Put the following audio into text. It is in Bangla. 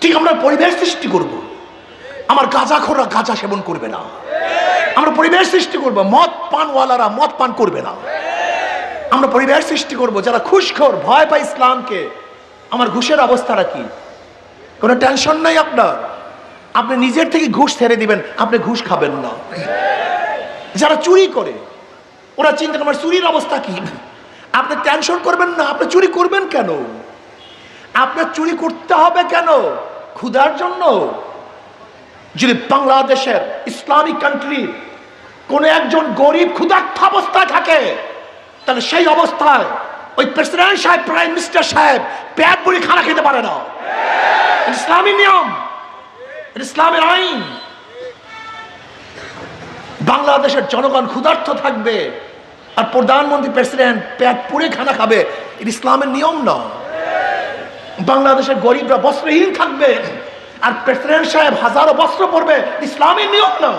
ঠিক আমরা পরিবেশ সৃষ্টি করব। আমার গাঁজাখোররা গাঁজা সেবন করবে না। আমরা পরিবেশ সৃষ্টি করব, মদ পানওয়ালারা মদ পান করবে না। আমরা পরিবেশ সৃষ্টি করব যারা ঘুষখোর, ভয় পায় ইসলামকে। আমার ঘুষের অবস্থাটা কি? কোনো টেনশন নাই আপনার। আপনি নিজের থেকে ঘুষ ছেড়ে দিবেন, আপনি ঘুষ খাবেন না। যারা চুরি করে ওরা চিন্তা করেন আমার চুরির অবস্থা কি। আপনি টেনশন করবেন না। আপনি চুরি করবেন কেন? আপনার চুরি করতে হবে কেন? ক্ষুধার জন্য? যদি বাংলাদেশের ইসলামিক কান্ট্রি কোন একজন গরিব ক্ষুধার্ত অবস্থায় থাকে, তাহলে সেই অবস্থায় ওই প্রেসিডেন্ট সাহেব, প্রাইম মিনিস্টার সাহেব পেট ভরে খানা খেতে পারে না। ইসলামী নিয়ম, ইসলামের আইন। বাংলাদেশের জনগণ ক্ষুধার্ত থাকবে আর প্রধানমন্ত্রী প্রেসিডেন্ট পেট পুড়ে খানা খাবে, এটা ইসলামের নিয়ম না। বাংলাদেশের গরিবরা বস্ত্রহীন থাকবে আর প্রেসিডেন্ট সাহেব হাজারো বস্ত্র পরবে, ইসলামের নিয়ম না।